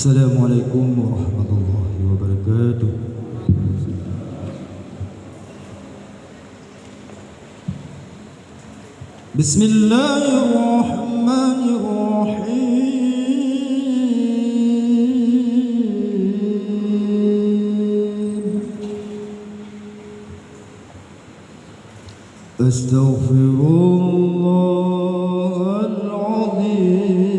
Assalamualaikum warahmatullahi wabarakatuh. Bismillahirrahmanirrahim. Astaghfirullahaladzim.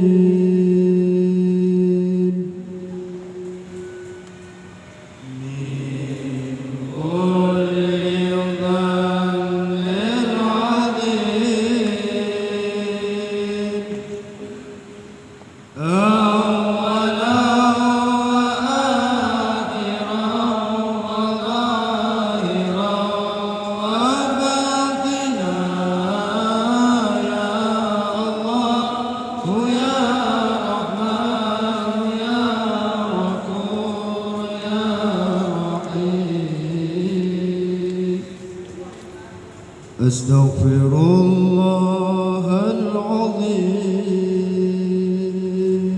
Astaghfirullahaladzim.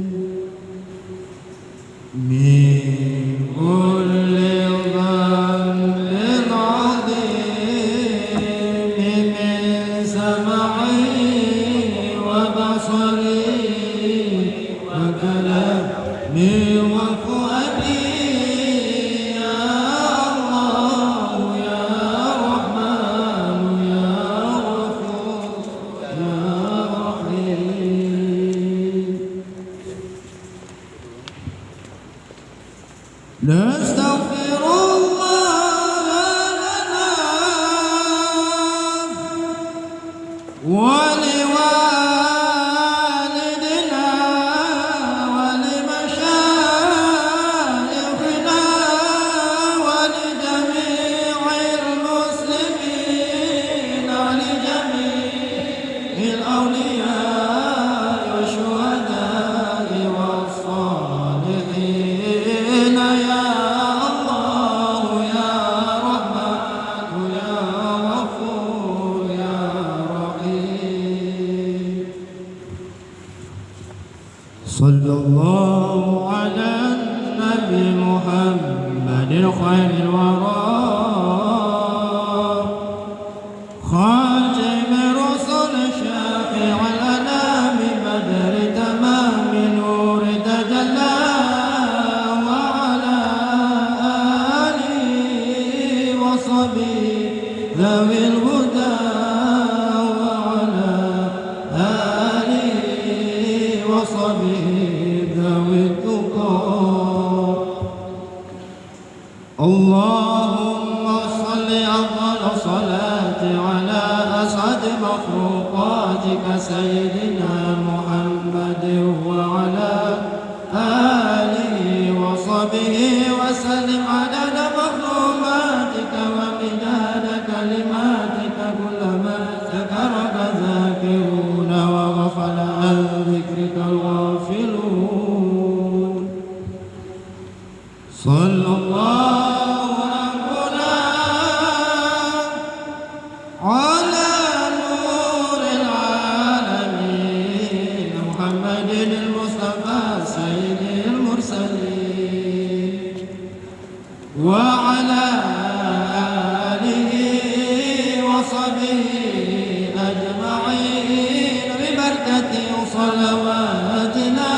Min kulli dhanbin adhim, min sam'i wa basari wa kalami wa fuadi. Sallallahu ala Nabi Muhammadin khairil wara khatim rusul syafi'il anami badri tamami nuri tajalla wa ala alihi wa sahbihi dhawil huda wa ala alihi wa sahbihi Allahumma salli afdal salati ala as'ad makhluqatika sayyidina Muhammadin wa ala alihi wa sahbihi wa sallim adada makhluqatika wa midada kalimatika kullama zakaraka zakiruna wa ghafala an dhikrika al-ghafilun. Sallallahu وعلى آله وصحبه أجمعين ببركة صلواتنا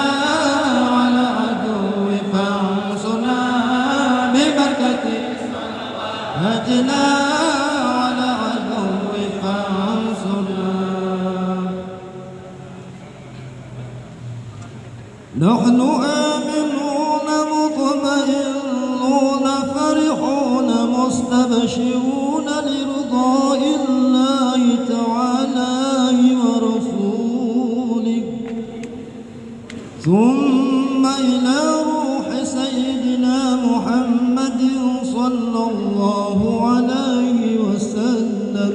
على عدو فانصرنا ببركة صلواتنا على عدو فانصرنا. نحن آمنون مطمئنون فرحون مستبشرون لرضاء الله تعالى ورسوله ثم إلى روح سيدنا محمد صلى الله عليه وسلم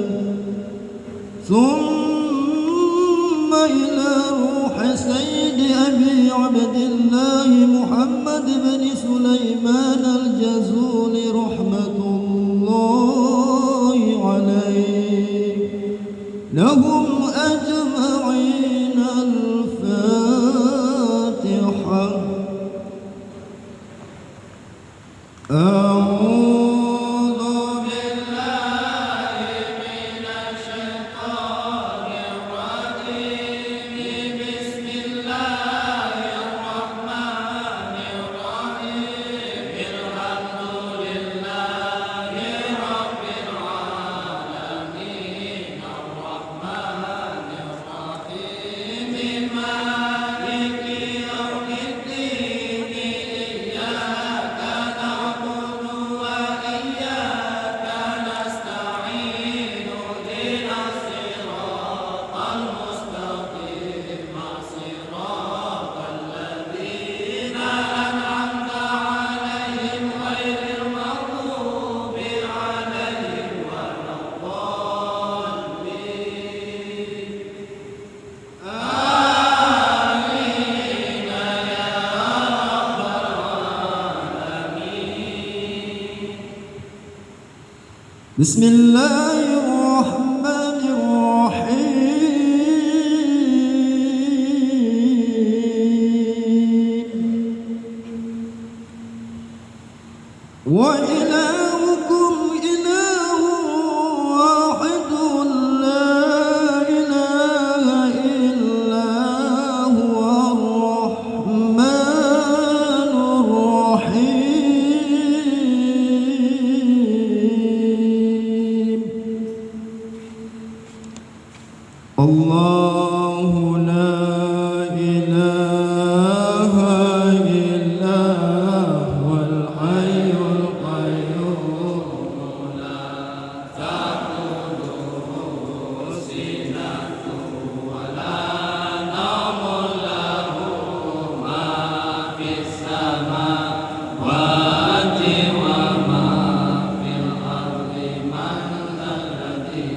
ثم إلى روح سيد أبي عبد الله محمد بن سليمان الجزول رحمة الله عليه لهم أجمعين. الفاتحة. أعوذ بالله من الشيطان الرجيم بسم الله الرحمن الرحيم الحمد لله رب العالمين الرحمن الرحيم مالك يوم الدين إياك نعبد وإياك نستعين اهدنا الصراط المستقيم صراط الذين أنعمت عليهم غير المغضوب عليهم ولا الضالين آمين يا رب العالمين بسم الله الرحمن الرحيم وإلهكم إله واحد لا إله إلا هو الرحمن الرحيم الله لا إله إلا هو الحي القيوم لا تأخذه سنة ولا نوم له ما في السماوات وما في الأرض من ذا الذي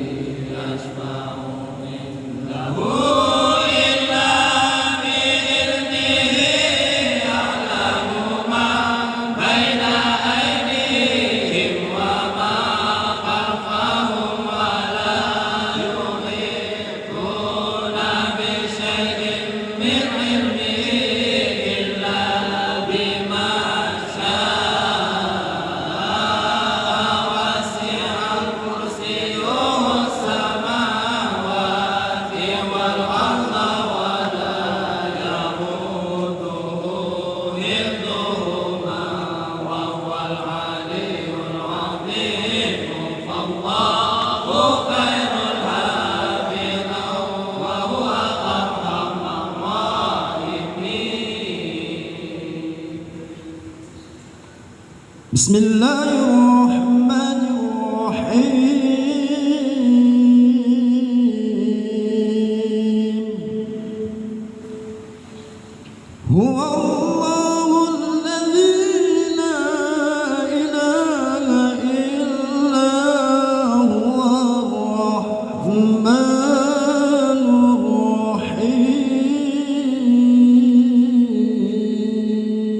يشفع عنده إلا بإذنه يعلم ما بين أيديهم وما خلفهم ولا يحيطون بشيء من علمه إلا بما شاء وسع كرسيه السماوات والأرض ولا يئوده حفظهما وهو العلي العظيم فالله خير حافظا وهو أرحم الراحمين بسم الله الرحمن الرحيم هو الله الذي لا إله إلا هو الرحمن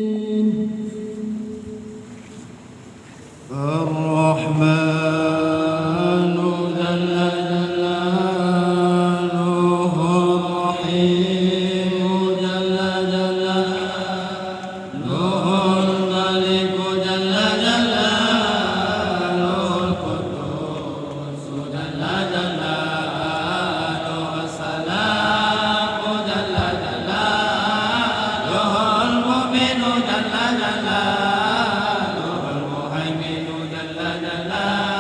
الرحيم الرحمن جل جلاله الرحيم جل جلاله الملك جل جلاله القدوس جل جلاله السلام جل جلاله المؤمن جل جلاله المهيمن جل جلاله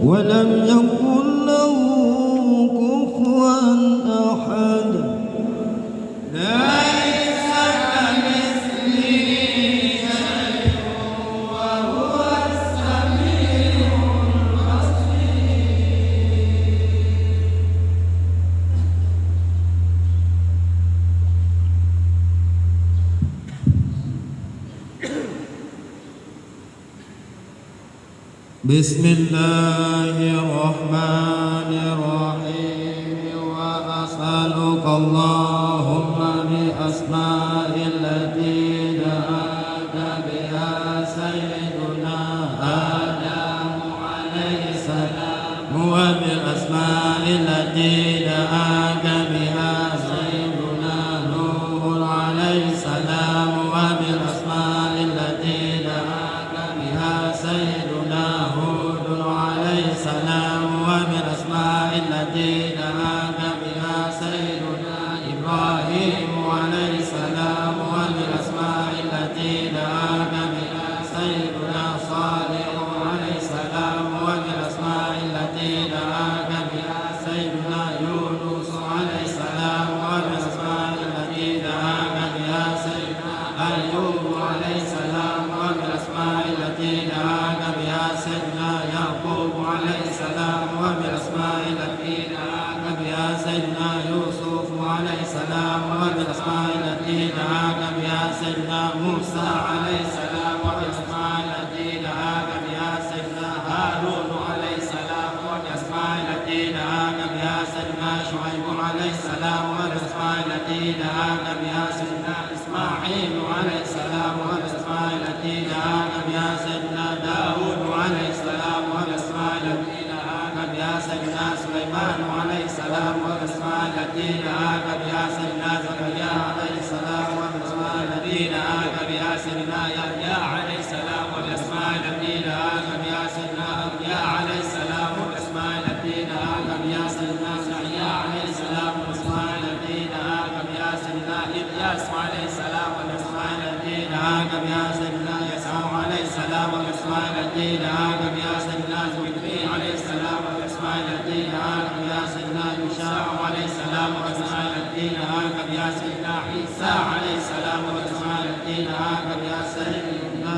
ولم يكن له كفوا أحد ليس كمثله شيء وهو السميع البصير. بسم الله الرحمن الرحيم. وأسألك اللهم بأسماء التي دعاك بها سيدنا آدم عليه السلام وبأسماء التي دعاك بها سيدنا نوح عليه السلام وبالأسماء التي دعاك بها سيدنا هود عليه السلام وبالأسماء التي دعاك بها سيدنا إبراهيم عليه السلام وبالأسماء التي دعاك بها سيدنا صالح عليه السلام وبالأسماء التي دعاك بها سيدنا يونس عليه السلام وبالأسماء التي دعاك بها سيدنا أيوب عليه السلام وبالأسماء التي دعاك بها سيدنا يعقوب عليه السلام وبالأسماء التي دعاك بها سيدنا يوسف عليه السلام وبالأسماء التي دعاك بها سيدنا موسى عليه السلام وبالأسماء التي دعاك بها سيدنا هارون عليه السلام وبالأسماء التي دعاك بها سيدنا شعيب عليه السلام وبالأسماء التي دعاك بها سيدنا إسماعيل عليه السلام وبالأسماء التي دعاك بها سيدنا داود عليه السلام وبالأسماء التي دعاك بها سيدنا سليمان عليه السلام وبالأسماء التي دعاك بها سيدنا زكريا عليه السلام وبالأسماء التي دعاك بها سيدنا يحيى عليه السلام وبالأسماء التي دعاك بها سيدنا أنبياء عليه السلام وبالأسماء التي دعاك بها سيدنا يحيى عليه السلام وبالأسماء التي دعاك بها سيدنا إلياس عليه السلام وبالأسماء التي دعاك بها سيدنا يسوع عليه السلام وبالأسماء التي دعاك بها سيدنا زكريا عليه السلام وبالأسماء التي دعاك بها سيدنا يشاع عليه السلام وبالأسماء التي دعاك بها سيدنا عيسى عليه السلام وبالأسماء التي دعاك بها سيدنا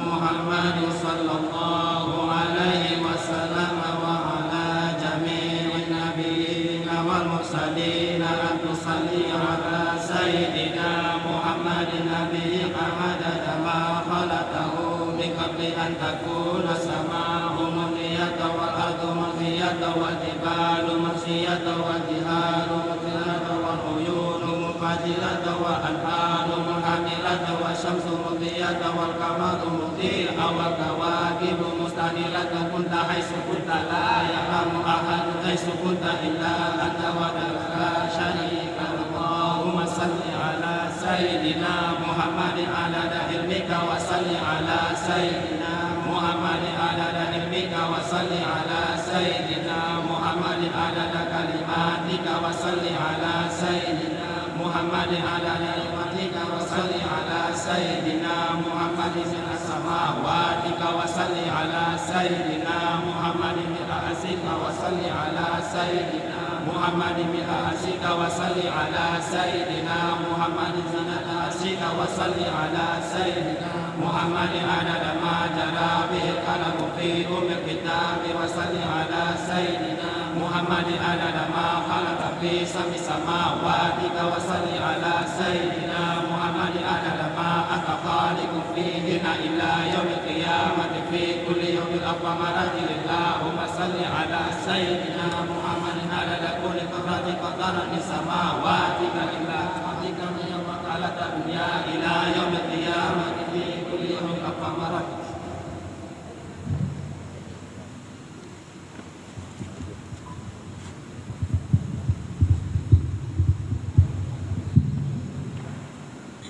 محمد صلى الله عليه وسلم وعلى جميع النبيين والمرسلين أن تصلي salli ala sayyidina Muhammadin nabiyyi ahadada ma khalaqahu min qabli an takuna sama'u muniyata wal ardu muniyata wal jibalu masiyata wal jiharu mutilata wal uyunu mufajilata wal anharu muhamilata wal syamsu mudiyata wal kamaru mudil awal kawakibu mustanilata kunta haisu kunta la ya'lamu ahadu haisu kunta illa anta wa la syarika Allahumma salli ala sayyidina Muhammadin ala ilmika wa salli ala sayyidina Muhammadin ala ilmika wa salli ala sayyidina Muhammadin ala kalimatika wa salli ala sayyidina Muhammadin ala kalimatika wa salli ala sayyidina Muhammadin min samawati wa salli ala sayyidina Muhammadin min asika wa salli ala sayyidina Muhammadin min asika wa salli ala sayyidina Muhammadin sanata asika wa salli ala sayyidina Muhammadin adada ma jara bihi qalamu fi ummil kitabi wa salli ala sayyidina Muhammadin adada ma khalaqa fi sami samawati wa salli ala sayyidina Muhammadin adada ma anta khaliqun fihinna illa yaumil qiyamati fi kulli yawmin aqwamarati Allahumma salli ala sayyidina Muhammadin adada kulli qadratin qadara di samawati illa atika min ta'ala dunya ila yaumil qiyamati fi kulli yawmin aqwamarati.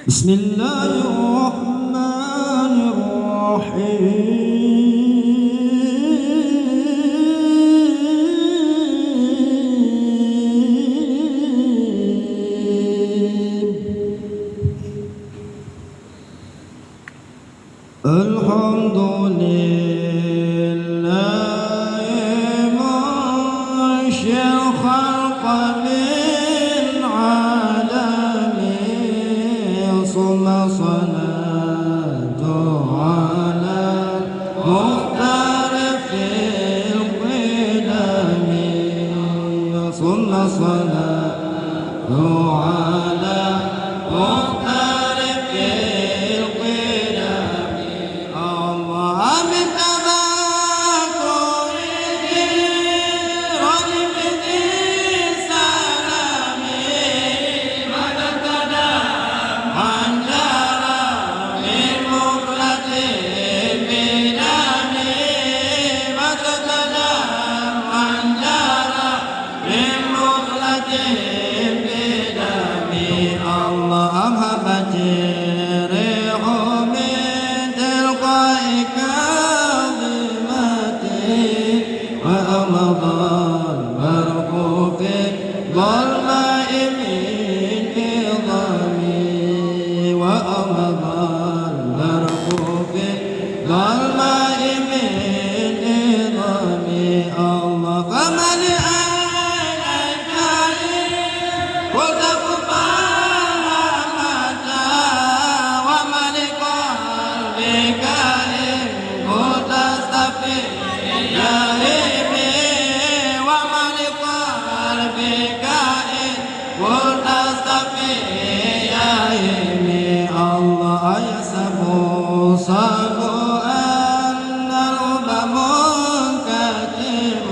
بسم الله الرحمن الرحيم الحمد لله معشر الخلق من عالم ثم صلاة على مختار في القدم ثم صلاة على مختار في القدم الله من تذكر رجب سلامي مدى قدم عن جرى من مخلة بدمي مدى قدم عن جرى من مخلة بدمي الله أمهبتي ريح من تلقاء كاظمتي وأمضى البرق في ظلماء من عظامي وأمضى البرق في ظلماء من عظامي الله فما لأيك قلت كفاها متى وما لقلبك إن قلت استفي يا ربي وما لقلبك إن قلت استفي يا ربي الله يحسب صبوا أن الأمم منكتب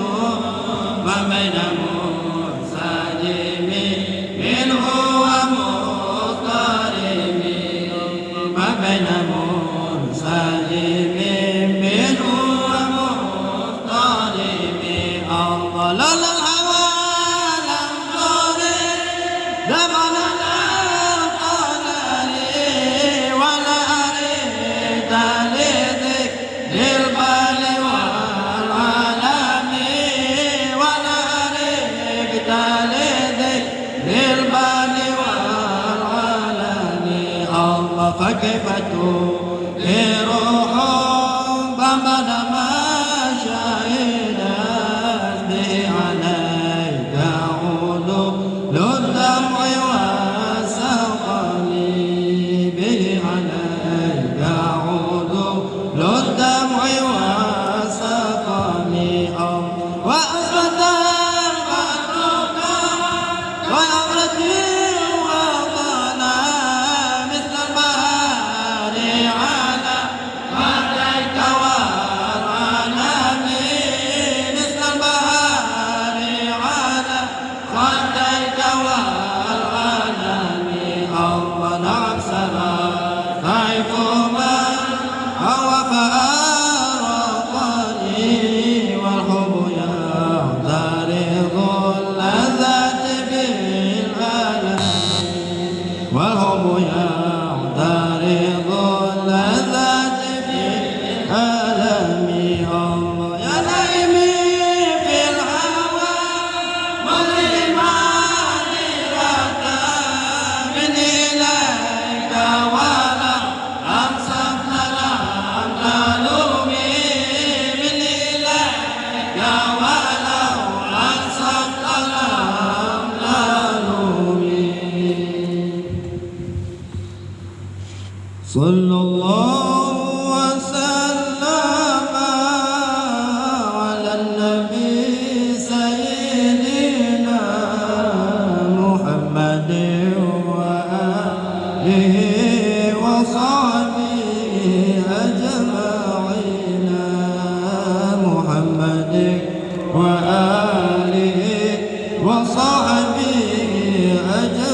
ما بين منسجم منه ومضطرب ما بين منسجم منه ومضطرب الله لا لا الهوى لم ترد دمنا ولا أريد لذكر البال والعالم ولا أريد لذكر البال والعالم الله فكيف تنكر حبا ما شهدت به عليك عدو الدمع والسقم به عليك عدو الدمع والسقم وأثبت البرك وأغرت يعترض اللذات في ألمي الله يا نائمي في الهوى مظلمان ركع من إليك ولا أنصف لم تلومي من إليك ولو أنصف لم تلومي صلى الله وسلم على النبي سيدنا محمد وآله وصحبه أجمعين محمد وآله وصحبه أجمعين